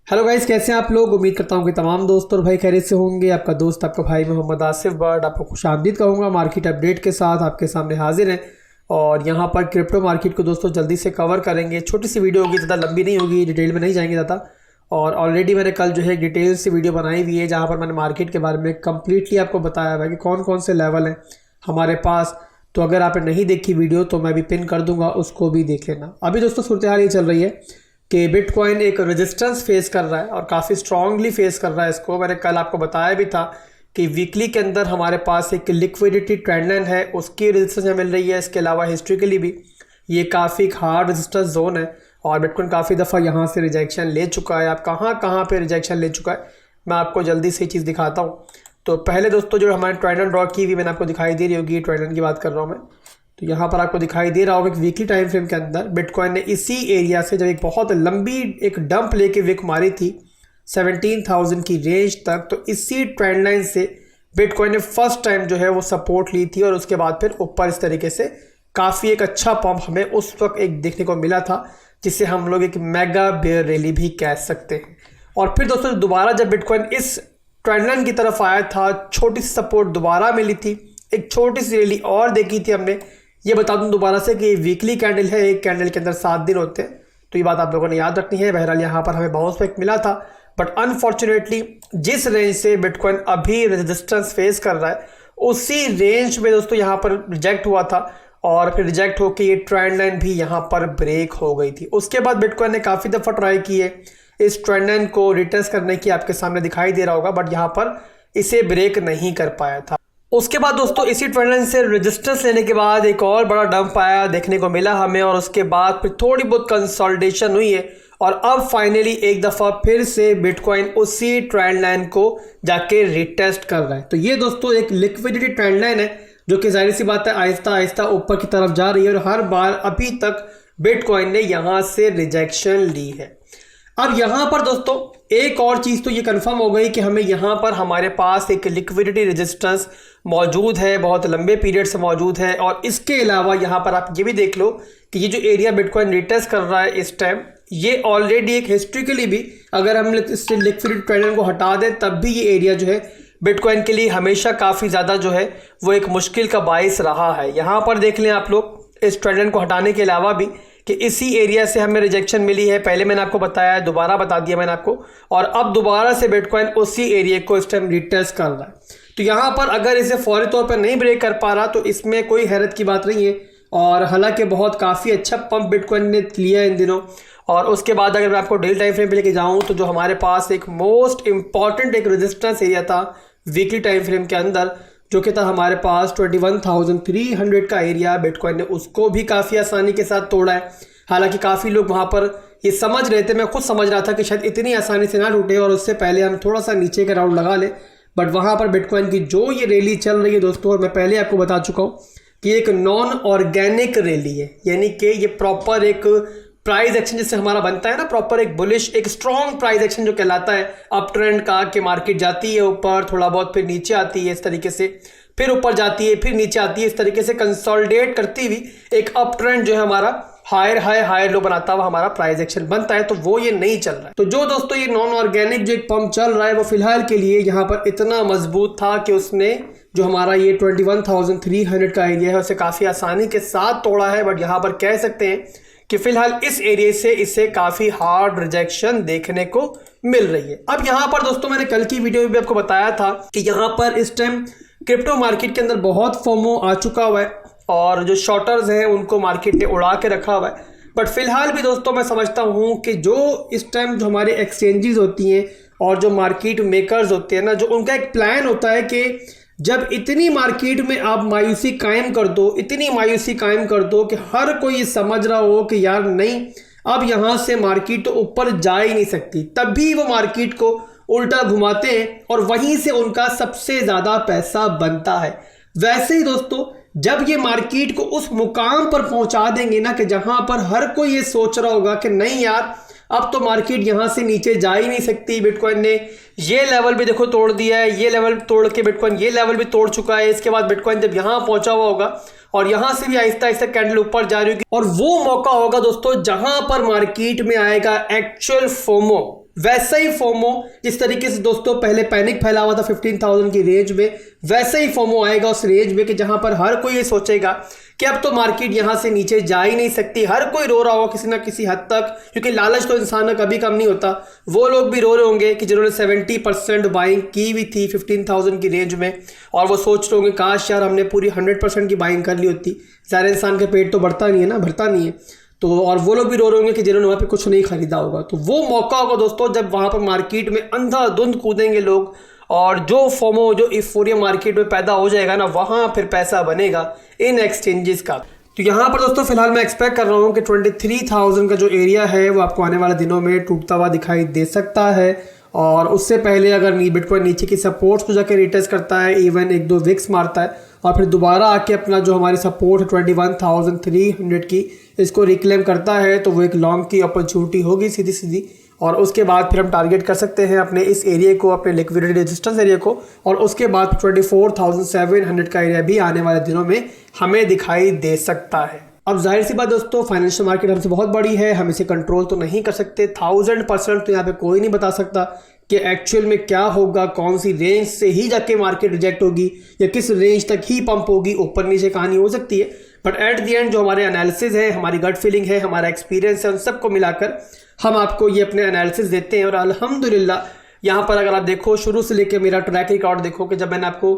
Hello guys, कैसे हैं आप लोग। उम्मीद करता हूं कि तमाम दोस्त और भाई खैरियत से होंगे। आपका दोस्त आपका भाई मोहम्मद आसिफ बर्ड आपको खुशामदीद कहूँगा। मार्केट अपडेट के साथ आपके सामने हाजिर हैं और यहां पर क्रिप्टो मार्केट को दोस्तों जल्दी से कवर करेंगे। छोटी सी वीडियो होगी, ज़्यादा लंबी नहीं होगी, डिटेल में नहीं जाएंगे ज़्यादा। और ऑलरेडी मैंने कल जो है डिटेल से वीडियो बनाई हुई है जहाँ पर मैंने मार्केट के बारे में कम्प्लीटली आपको बताया हुआ है कि कौन कौन से लेवल हैं हमारे पास। तो अगर आपने नहीं देखी वीडियो तो मैं भी पिन कर दूंगा, उसको भी देख लेना। अभी दोस्तों सूरत हाल ये चल रही है कि बिटकॉइन एक रेजिस्टेंस फेस कर रहा है और काफ़ी स्ट्रांगली फेस कर रहा है। इसको मैंने कल आपको बताया भी था कि वीकली के अंदर हमारे पास एक लिक्विडिटी ट्रेंड लाइन है, उसकी रेजिस्टेंस मिल रही है। इसके अलावा हिस्ट्रिकली भी ये काफ़ी हार्ड रेजिस्टेंस जोन है और बिटकॉइन काफ़ी दफ़ा यहाँ से रिजेक्शन ले चुका है। आप कहाँ कहाँ पे रिजेक्शन ले चुका है मैं आपको जल्दी से चीज़ दिखाता हूँ। तो पहले दोस्तों जो हमारे ट्रेंड लाइन ड्रॉ की हुई मैंने आपको दिखाई दे रही होगी, ट्रेंड लाइन की बात कर रहा हूँ मैं। तो यहाँ पर आपको दिखाई दे रहा होगा कि वीकली टाइम फ्रेम के अंदर बिटकॉइन ने इसी एरिया से जब एक बहुत लंबी एक डंप लेके विक मारी थी 17,000 की रेंज तक, तो इसी ट्रेंड लाइन से बिटकॉइन ने फर्स्ट टाइम जो है वो सपोर्ट ली थी और उसके बाद फिर ऊपर इस तरीके से काफ़ी एक अच्छा पंप हमें उस वक्त एक देखने को मिला था, जिसे हम लोग एक मेगा बेयर रैली भी कह सकते हैं। और फिर दोस्तों दोबारा जब बिटकॉइन इस ट्रेंड लाइन की तरफ आया था, छोटी सी सपोर्ट दोबारा मिली थी, एक छोटी सी रैली और देखी थी हमने। ये बता दूं दोबारा से कि वीकली कैंडल है, एक कैंडल के अंदर 7 दिन होते हैं, तो ये बात आप लोगों ने याद रखनी है। बहरहाल यहाँ पर हमें बाउंस बैक मिला था, बट अनफॉर्चुनेटली जिस रेंज से बिटकॉइन अभी रेजिस्टेंस फेस कर रहा है उसी रेंज में दोस्तों यहाँ पर रिजेक्ट हुआ था और फिर रिजेक्ट होकर ये ट्रेंड लाइन भी यहाँ पर ब्रेक हो गई थी। उसके बाद बिटकॉइन ने काफ़ी दफ़ा ट्राई की है इस ट्रेंड लाइन को रिटेस्ट करने की, आपके सामने दिखाई दे रहा होगा, बट यहाँ पर इसे ब्रेक नहीं कर पाया था। उसके बाद दोस्तों इसी ट्रेंड लाइन से रेजिस्टेंस लेने के बाद एक और बड़ा डंप आया देखने को मिला हमें और उसके बाद फिर थोड़ी बहुत कंसोलिडेशन हुई है और अब फाइनली एक दफ़ा फिर से बिटकॉइन उसी ट्रेंड लाइन को जाके रिटेस्ट कर रहा है। तो ये दोस्तों एक लिक्विडिटी ट्रेंड लाइन है जो कि जाहिर सी बात है आहिस्ता आहिस्ता ऊपर की तरफ जा रही है और हर बार अभी तक बिटकॉइन ने यहाँ से रिजेक्शन ली है। अब यहाँ पर दोस्तों एक और चीज़ तो ये कंफर्म हो गई कि हमें यहाँ पर हमारे पास एक लिक्विडिटी रेजिस्टेंस मौजूद है, बहुत लंबे पीरियड से मौजूद है। और इसके अलावा यहाँ पर आप ये भी देख लो कि ये जो एरिया बिटकॉइन रिटेस्ट कर रहा है इस टाइम, ये ऑलरेडी एक हिस्ट्रिकली भी अगर हम इस लिक्विडिटी ट्रेंड को हटा दें तब भी ये एरिया जो है बिटकॉइन के लिए हमेशा काफ़ी ज़्यादा जो है वो एक मुश्किल का बाइस रहा है। यहाँ पर देख लें आप लोग इस ट्रेंड को हटाने के अलावा भी कि इसी एरिया से हमें रिजेक्शन मिली है। पहले मैंने आपको बताया, दोबारा बता दिया मैंने आपको, और अब दोबारा से बिटकॉइन उसी एरिया को इस टाइम रिटेस्ट कर रहा है। तो यहाँ पर अगर इसे फौरी तौर पर नहीं ब्रेक कर पा रहा तो इसमें कोई हैरत की बात नहीं है। और हालांकि बहुत काफ़ी अच्छा पंप बिटकॉइन ने लिया इन दिनों। और उसके बाद अगर मैं आपको डेली टाइम फ्रेम पे लेके जाऊँ तो जो हमारे पास एक मोस्ट इंपॉर्टेंट एक रेजिस्टेंस एरिया था वीकली टाइम फ्रेम के अंदर, जो कि था हमारे पास 21,300 का एरिया, बिटकॉइन ने उसको भी काफ़ी आसानी के साथ तोड़ा है। हालांकि काफ़ी लोग वहाँ पर ये समझ रहे थे, मैं खुद समझ रहा था कि शायद इतनी आसानी से ना टूटे और उससे पहले हम थोड़ा सा नीचे का राउंड लगा लें, बट वहाँ पर बिटकॉइन की जो ये रैली चल रही है दोस्तों, और मैं पहले आपको बता चुका हूँ कि एक नॉन ऑर्गेनिक रैली है, यानी कि ये प्रॉपर एक प्राइस एक्शन जैसे हमारा बनता है ना, प्रॉपर एक बुलिश एक स्ट्रॉन्ग प्राइस एक्शन जो कहलाता है अप ट्रेंड का, कि मार्केट जाती है ऊपर थोड़ा बहुत फिर नीचे आती है इस तरीके से, फिर ऊपर जाती है फिर नीचे आती है, इस तरीके से कंसोलिडेट करती हुई एक अप ट्रेंड जो है हमारा हायर हाई हायर लो बनाता हुआ हमारा प्राइस एक्शन बनता है। तो वो ये नहीं चल रहा है। तो जो दोस्तों ये नॉन ऑर्गेनिक जो एक पंप चल रहा है वो फिलहाल के लिए यहाँ पर इतना मजबूत था कि उसने जो हमारा ये 21,300 का एरिया है उसे काफ़ी आसानी के साथ तोड़ा है। बट यहाँ पर कह सकते हैं कि फिलहाल इस एरिया से इसे काफ़ी हार्ड रिजेक्शन देखने को मिल रही है। अब यहाँ पर दोस्तों मैंने कल की वीडियो में भी आपको बताया था कि यहाँ पर इस टाइम क्रिप्टो मार्केट के अंदर बहुत फोमो आ चुका हुआ है और जो शॉर्टर्स हैं उनको मार्केट ने उड़ा के रखा हुआ है। बट फिलहाल भी दोस्तों मैं समझता हूँ कि जो इस टाइम जो हमारे एक्सचेंजेस होती हैं और जो मार्केट मेकर्स होते हैं ना, जो उनका एक प्लान होता है कि जब इतनी मार्केट में आप मायूसी कायम कर दो, इतनी मायूसी कायम कर दो कि हर कोई ये समझ रहा हो कि यार नहीं अब यहाँ से मार्केट तो ऊपर जा ही नहीं सकती, तब भी वो मार्केट को उल्टा घुमाते हैं और वहीं से उनका सबसे ज़्यादा पैसा बनता है। वैसे ही दोस्तों जब ये मार्केट को उस मुकाम पर पहुंचा देंगे ना कि जहां पर हर कोई ये सोच रहा होगा कि नहीं यार अब तो मार्केट यहां से नीचे जा ही नहीं सकती, बिटकॉइन ने ये लेवल भी देखो तोड़ दिया है, ये लेवल तोड़ के बिटकॉइन ये लेवल भी तोड़ चुका है। इसके बाद बिटकॉइन जब यहां पहुंचा हुआ होगा और यहां से भी आहिस्ता आहिस्ता कैंडल ऊपर जा रही होगी और वो मौका होगा दोस्तों जहां पर मार्केट में आएगा एक्चुअल फोमो, वैसा ही फोमो जिस तरीके से दोस्तों पहले पैनिक फैला हुआ था 15,000 की रेंज में, वैसा ही फोमो आएगा उस रेंज में कि जहां पर हर कोई ये सोचेगा कि अब तो मार्केट यहां से नीचे जा ही नहीं सकती। हर कोई रो रहा होगा किसी ना किसी हद तक, क्योंकि लालच तो इंसान का कभी कम नहीं होता। वो लोग भी रो रहे होंगे कि जिन्होंने 70% बाइंग की हुई थी 15,000 की रेंज में, और वो सोच रहे होंगे काश यार हमने पूरी 100% की बाइंग कर ली होती। ज़ाहिर इंसान का पेट तो बढ़ता नहीं है ना, भरता नहीं है। तो और वो लोग भी रो रहे होंगे कि जिन्होंने वहाँ पे कुछ नहीं खरीदा होगा। तो वो मौका होगा दोस्तों जब वहाँ पर मार्केट में अंधाधुंध कूदेंगे लोग, और जो फोमो जो इफोरिया मार्केट में पैदा हो जाएगा ना, वहाँ फिर पैसा बनेगा इन एक्सचेंजेस का। तो यहाँ पर दोस्तों फिलहाल मैं एक्सपेक्ट कर रहा हूँ कि 23,000 का जो एरिया है वो आपको आने वाले दिनों में टूटता हुआ दिखाई दे सकता है। और उससे पहले अगर बिटकॉइन नीचे की सपोर्ट्स को जाकर रिटेस्ट करता है, इवन 1-2 विक्स मारता है और फिर दोबारा आके अपना जो हमारी सपोर्ट है 21,300 की, इसको रिक्लेम करता है, तो वो एक लॉन्ग की अपॉर्चुनिटी होगी सीधी सीधी। और उसके बाद फिर हम टारगेट कर सकते हैं अपने इस एरिया को, अपने लिक्विडिटी रेजिस्टेंस एरिया को, और उसके बाद 24,700 का एरिया भी आने वाले दिनों में हमें दिखाई दे सकता है। अब जाहिर सी बात दोस्तों, फाइनेंशियल मार्केट हमसे बहुत बड़ी है, हम इसे कंट्रोल तो नहीं कर सकते। 1000% तो यहाँ पे कोई नहीं बता सकता कि एक्चुअल में क्या होगा, कौन सी रेंज से ही जाके मार्केट रिजेक्ट होगी या किस रेंज तक ही पंप होगी, ऊपर नीचे कहानी हो सकती है। बट एट द एंड जो हमारे एनालिसिस है, हमारी गट फीलिंग है, हमारा एक्सपीरियंस है, उन सबको मिलाकर हम आपको ये अपने एनालिसिस देते हैं। और अल्हम्दुलिल्लाह यहाँ पर अगर आप देखो शुरू से लेकर मेरा ट्रैक रिकॉर्ड देखो कि जब मैंने आपको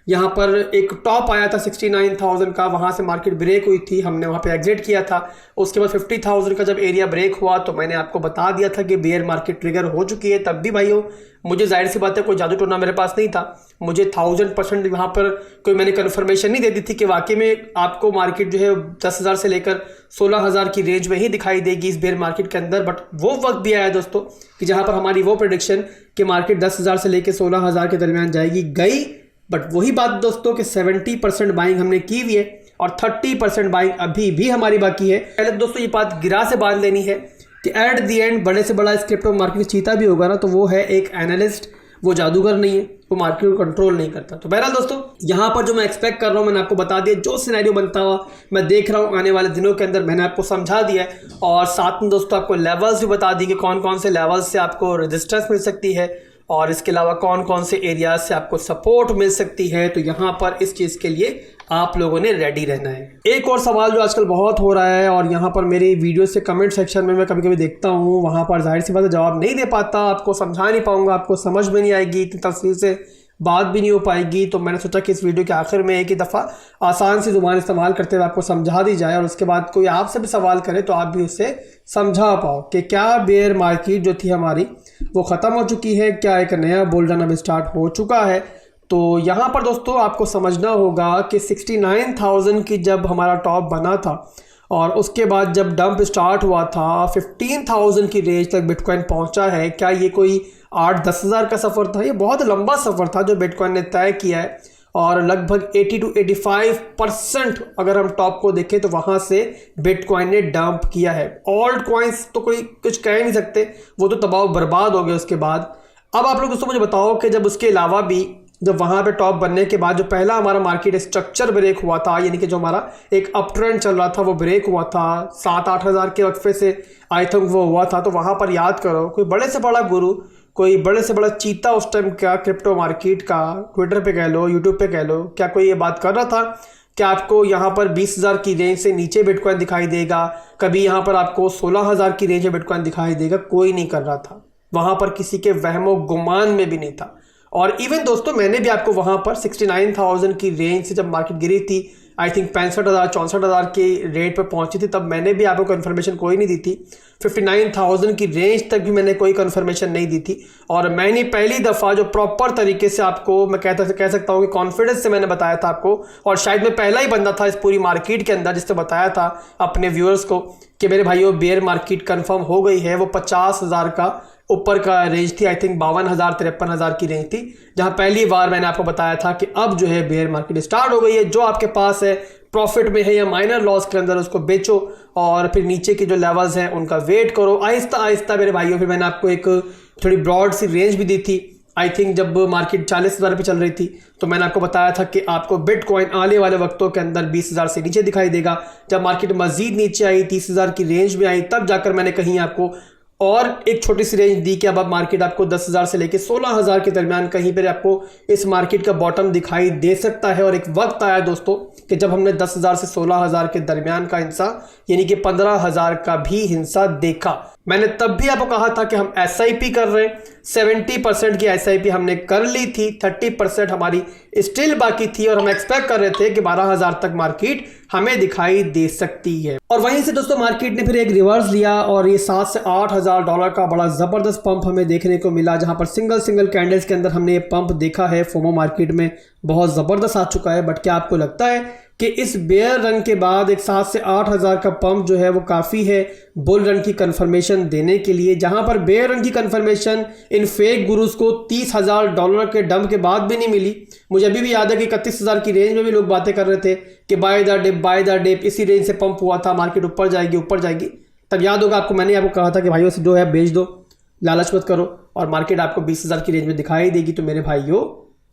यहाँ पर एक टॉप आया था 69,000 का, वहाँ से मार्केट ब्रेक हुई थी, हमने वहाँ पे एग्जिट किया था। उसके बाद 50,000 का जब एरिया ब्रेक हुआ तो मैंने आपको बता दिया था कि बेयर मार्केट ट्रिगर हो चुकी है। तब भी भाइयों मुझे जाहिर सी बात है कोई जादू टोना मेरे पास नहीं था, मुझे 1000% वहाँ पर कोई मैंने कन्फर्मेशन नहीं दे दी थी कि वाकई में आपको मार्केट जो है 10,000 से लेकर 16,000 की रेंज में ही दिखाई देगी इस बेयर मार्केट के अंदर। बट वो वक्त भी आया दोस्तों कि जहाँ पर हमारी वो प्रेडिक्शन कि मार्केट 10,000 से लेकर 16,000 के दरमियान जाएगी, गई। बट वही बात दोस्तों कि 70% बाइंग हमने की हुई है और 30% बाइंग अभी भी हमारी बाकी है। पहले दोस्तों ये बात गिरा से बांध लेनी है कि एट दी एंड बड़े से बड़ा इस क्रिप्टो मार्केट में चीता भी होगा ना, तो वो है एक एनालिस्ट, वो जादूगर नहीं है, वो मार्केट को कंट्रोल नहीं करता। तो बहरहाल दोस्तों यहाँ पर जो मैं एक्सपेक्ट कर रहा हूँ मैंने आपको बता दिया, जो सिनेरियो बनता हुआ मैं देख रहा हूँ आने वाले दिनों के अंदर मैंने आपको समझा दिया है। और साथ में दोस्तों आपको लेवल्स भी बता दी कि कौन कौन से लेवल्स से आपको रेजिस्टेंस मिल सकती है और इसके अलावा कौन कौन से एरियाज से आपको सपोर्ट मिल सकती है। तो यहाँ पर इस चीज़ के लिए आप लोगों ने रेडी रहना है। एक और सवाल जो आजकल बहुत हो रहा है और यहाँ पर मेरी वीडियो से कमेंट सेक्शन में मैं कभी कभी देखता हूँ, वहाँ पर जाहिर सी बात है जवाब नहीं दे पाता, आपको समझा नहीं पाऊँगा, आपको समझ में नहीं आएगी, इतनी तफसील से बात भी नहीं हो पाएगी। तो मैंने सोचा कि इस वीडियो के आखिर में एक ही दफ़ा आसान सी ज़ुबान इस्तेमाल करते हुए आपको समझा दी जाए, और उसके बाद कोई आपसे भी सवाल करे तो आप भी उससे समझा पाओ कि क्या बेयर मार्केट जो थी हमारी वो ख़त्म हो चुकी है, क्या एक नया बुल रन अब स्टार्ट हो चुका है। तो यहाँ पर दोस्तों आपको समझना होगा कि 69,000 की जब हमारा टॉप बना था और उसके बाद जब डंप स्टार्ट हुआ था 15,000 की रेंज तक बिटकॉइन पहुँचा है। क्या ये कोई 8-10 हज़ार का सफ़र था? ये बहुत लंबा सफ़र था जो बिटकॉइन ने तय किया है, और लगभग 80 to 85% अगर हम टॉप को देखें तो वहाँ से बिटकॉइन ने डंप किया है। ऑल्ट कॉइन्स तो कोई कुछ कह नहीं सकते, वो तो तबाह बर्बाद हो गए उसके बाद। अब आप लोग दोस्तों मुझे बताओ कि जब उसके अलावा भी जब वहाँ पे टॉप बनने के बाद जो पहला हमारा मार्केट स्ट्रक्चर ब्रेक हुआ था, यानी कि जो हमारा एक अप ट्रेंड चल रहा था वो ब्रेक हुआ था 7-8 हज़ार के वक्फे से, आई थिंक वो हुआ था। तो वहाँ पर याद करो कोई बड़े से बड़ा गुरु, कोई बड़े से बड़ा चीता उस टाइम का क्रिप्टो मार्केट का, ट्विटर पे कह लो, यूट्यूब पे कह लो, क्या कोई ये बात कर रहा था कि आपको यहाँ पर 20,000 की रेंज से नीचे बिटकॉइन दिखाई देगा, कभी यहाँ पर आपको 16,000 की रेंज में बिटकॉइन दिखाई देगा? कोई नहीं कर रहा था, वहाँ पर किसी के वहमो गुमान में भी नहीं था। और इवन दोस्तों मैंने भी आपको वहाँ पर 69,000 की रेंज से जब मार्केट गिरी थी, आई थिंक 65,000-64,000 के रेट पर पहुँची थी, तब मैंने भी आपको कन्फर्मेशन कोई नहीं दी थी। 59,000 की रेंज तक भी मैंने कोई कन्फर्मेशन नहीं दी थी। और मैंने पहली दफ़ा जो प्रॉपर तरीके से आपको मैं कह सकता हूँ कि कॉन्फिडेंस से मैंने बताया था आपको, और शायद मैं पहला ही बंदा था इस पूरी मार्केट के अंदर जिसने बताया था अपने व्यूअर्स को कि मेरे भाइयों बेयर मार्केट कन्फर्म हो गई है। वो 50,000 का ऊपर का रेंज थी, आई थिंक 52,000-53,000 की रेंज थी, जहां पहली बार मैंने आपको बताया था कि अब जो है बेयर मार्केट स्टार्ट हो गई है। जो आपके पास है प्रॉफिट में है या माइनर लॉस के अंदर, उसको बेचो और फिर नीचे के जो लेवल्स हैं उनका वेट करो आहिस्ता आहिस्ता मेरे भाइयों। फिर मैंने आपको एक थोड़ी ब्रॉड सी रेंज भी दी थी, आई थिंक जब मार्केट 40,000 पे चल रही थी तो मैंने आपको बताया था कि आपको बिटकॉइन आने वाले वक्तों के अंदर 20,000 से नीचे दिखाई देगा। जब मार्केट मजीद नीचे आई 30,000 की रेंज में आई, तब जाकर मैंने कहीं आपको और एक छोटी सी रेंज दी कि अब मार्केट आपको 10,000 से लेके 16,000 के दरमियान कहीं पर आपको इस मार्केट का बॉटम दिखाई दे सकता है। और एक वक्त आया दोस्तों कि जब हमने 10,000 से 16,000 के दरमियान का हिस्सा यानी कि 15,000 का भी हिस्सा देखा। मैंने तब भी आपको कहा था कि हम SIP कर रहे हैं, 70% की SIP हमने कर ली थी, 30% हमारी स्टिल बाकी थी और हम एक्सपेक्ट कर रहे थे कि 12,000 तक मार्केट हमें दिखाई दे सकती है। और वहीं से दोस्तों मार्केट ने फिर एक रिवर्स लिया और ये 7 से 8,000 डॉलर का बड़ा जबरदस्त पंप हमें देखने को मिला, जहां पर सिंगल कैंडल्स के अंदर हमने ये पंप देखा है। फोमो मार्केट में बहुत जबरदस्त आ चुका है। बट क्या आपको लगता है कि इस बेयर रन के बाद एक 7 से 8,000 का पंप जो है वो काफ़ी है बुल रन की कंफर्मेशन देने के लिए, जहां पर बेयर रन की कंफर्मेशन इन फेक गुरुज को 30,000 डॉलर के डंप के बाद भी नहीं मिली। मुझे अभी भी याद है कि 31,000 की रेंज में भी लोग बातें कर रहे थे कि बाय द डिप इसी रेंज से पंप हुआ था, मार्केट ऊपर जाएगी। तब याद होगा आपको, मैंने आपको कहा था कि भाइयों से जो है बेच दो, लालच मत करो और मार्केट आपको 20,000 की रेंज में दिखाई देगी। तो मेरे भाइयों,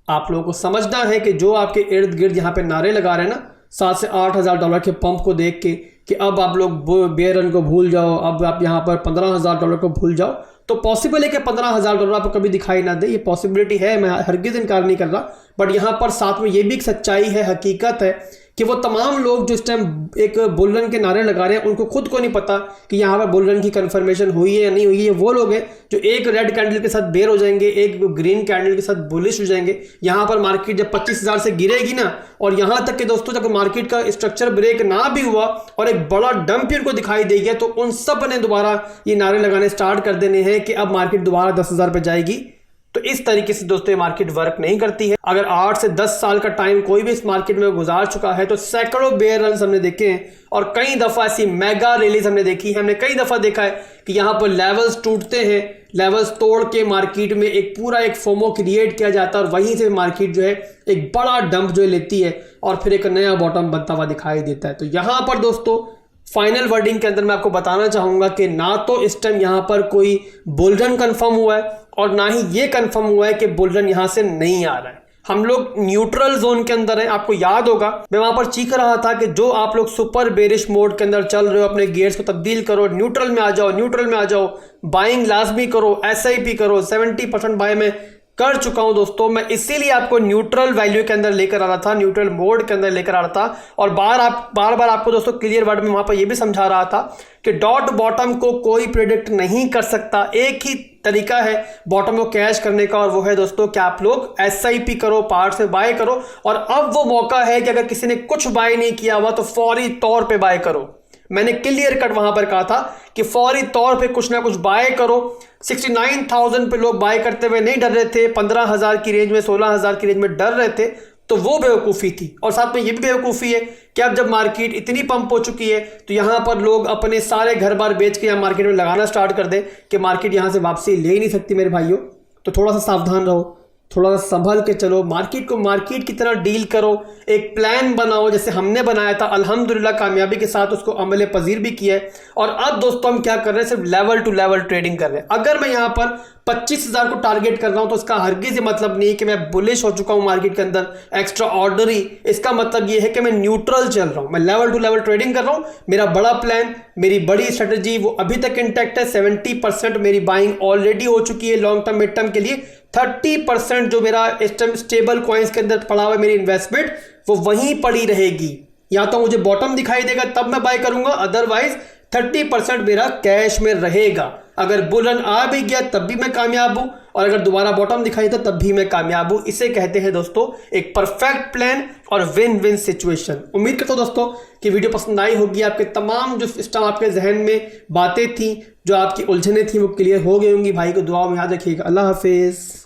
आप लोगों को समझना है कि जो आपके इर्द गिर्द यहाँ पे नारे लगा रहे हैं ना 7 से 8,000 डॉलर के पंप को देख के कि अब आप लोग बेयर रन को भूल जाओ, अब आप यहाँ पर 15,000 डॉलर को भूल जाओ, तो पॉसिबल है कि 15,000 डॉलर आपको कभी दिखाई ना दे। ये पॉसिबिलिटी है, मैं हरगिज़ इनकार नहीं कर रहा। बट यहाँ पर साथ में ये भी एक सच्चाई है, हकीकत है कि वो तमाम लोग जो इस टाइम एक बुल रन के नारे लगा रहे हैं उनको खुद को नहीं पता कि यहाँ पर बुल रन की कंफर्मेशन हुई है या नहीं हुई है। वो लोग हैं जो एक रेड कैंडल के साथ बेयर हो जाएंगे, एक ग्रीन कैंडल के साथ बुलिश हो जाएंगे। यहाँ पर मार्केट जब 25,000 से गिरेगी ना, और यहाँ तक कि दोस्तों जब मार्केट का स्ट्रक्चर ब्रेक ना भी हुआ और एक बड़ा डंप को दिखाई दे गया, तो उन सब ने दोबारा ये नारे लगाने स्टार्ट कर देने हैं कि अब मार्केट दोबारा 10,000 पे जाएगी। तो इस तरीके से दोस्तों ये मार्केट वर्क नहीं करती है। अगर 8 से 10 साल का टाइम कोई भी इस मार्केट में गुजार चुका है तो सैकड़ों बेयर रन हमने देखे हैं और कई दफा ऐसी मेगा रैलीज हमने देखी है। हमने कई दफा देखा है कि यहाँ पर लेवल्स टूटते हैं, लेवल्स तोड़ के मार्केट में एक पूरा एक फोमो क्रिएट किया जाता है और वहीं से मार्केट जो है एक बड़ा डंप जो है लेती है और फिर एक नया बॉटम बनता हुआ दिखाई देता है। तो यहाँ पर दोस्तों फाइनल वर्डिंग के अंदर मैं आपको बताना चाहूंगा कि ना तो इस टाइम यहाँ पर कोई बुल रन कंफर्म हुआ है और ना ही ये कंफर्म हुआ है कि बुल रन यहाँ से नहीं आ रहा है। हम लोग न्यूट्रल जोन के अंदर है। आपको याद होगा मैं वहां पर चीख रहा था कि जो आप लोग सुपर बेरिश मोड के अंदर चल रहे हो अपने गियर्स को तब्दील करो, न्यूट्रल में आ जाओ, बाइंग लाजमी करो, SIP करो। 70% बाय में कर चुका हूं दोस्तों। मैं इसीलिए आपको न्यूट्रल वैल्यू के अंदर लेकर आ रहा था, न्यूट्रल मोड के अंदर लेकर आ रहा था और बार बार आपको दोस्तों क्लियर वर्ड में वहां पर यह भी समझा रहा था कि डॉट बॉटम को कोई प्रेडिक्ट नहीं कर सकता। एक ही तरीका है बॉटम को कैश करने का और वो है दोस्तों कि आप लोग SIP करो, पार्ट से बाय करो। और अब वो मौका है कि अगर किसी ने कुछ बाय नहीं किया हुआ तो फौरी तौर पे बाय करो। मैंने क्लियर कट वहां पर कहा था कि फौरी तौर पे कुछ ना कुछ बाय करो। 69,000 पे लोग बाय करते हुए नहीं डर रहे थे, 15,000 की रेंज में, 16,000 की रेंज में डर रहे थे, तो वो बेवकूफ़ी थी। और साथ में ये भी बेवकूफ़ी है कि अब जब मार्केट इतनी पंप हो चुकी है तो यहाँ पर लोग अपने सारे घर बार बेच के यहाँ मार्केट में लगाना स्टार्ट कर दे कि मार्केट यहाँ से वापसी ले ही नहीं सकती। मेरे भाइयों, तो थोड़ा सा सावधान रहो, थोड़ा सा संभल के चलो, मार्केट को मार्केट की तरह डील करो, एक प्लान बनाओ जैसे हमने बनाया था। अल्हम्दुलिल्लाह कामयाबी के साथ उसको अमल पजीर भी किया है। और अब दोस्तों हम क्या कर रहे हैं, सिर्फ लेवल टू लेवल ट्रेडिंग कर रहे हैं। अगर मैं यहाँ पर 25,000 को टारगेट कर रहा हूं तो इसका हरगिज ये मतलब नहीं कि मैं बुलिश हो चुका हूं मार्केट के अंदर एक्स्ट्रा ऑर्डनरी। इसका मतलब ये है कि मैं न्यूट्रल चल रहा हूं, मैं लेवल टू लेवल ट्रेडिंग कर रहा हूं। मेरा बड़ा प्लान, मेरी बड़ी स्ट्रेटजी वो अभी तक इंटैक्ट है। 70% मेरी बाइंग ऑलरेडी हो चुकी है लॉन्ग टर्म मिड टर्म के लिए। 30% जो मेरा इस टाइम स्टेबल कॉइन्स के अंदर पड़ा हुआ है मेरी इन्वेस्टमेंट, वो वहीं पड़ी रहेगी। या तो मुझे बॉटम दिखाई देगा तब मैं बाय करूंगा, अदरवाइज 30% मेरा कैश में रहेगा। अगर बुल रन आ भी गया तब भी मैं कामयाब हूं और अगर दोबारा बॉटम दिखाई देता तब भी मैं कामयाब हूं। इसे कहते हैं दोस्तों एक परफेक्ट प्लान और विन विन सिचुएशन। उम्मीद करता हूं दोस्तों कि वीडियो पसंद आई होगी। आपके तमाम जो इस टाइम आपके जहन में बातें थी, जो आपकी उलझने थी, वो क्लियर हो गई होंगी। भाई को दुआ में याद रखिएगा। अल्लाह हाफिज।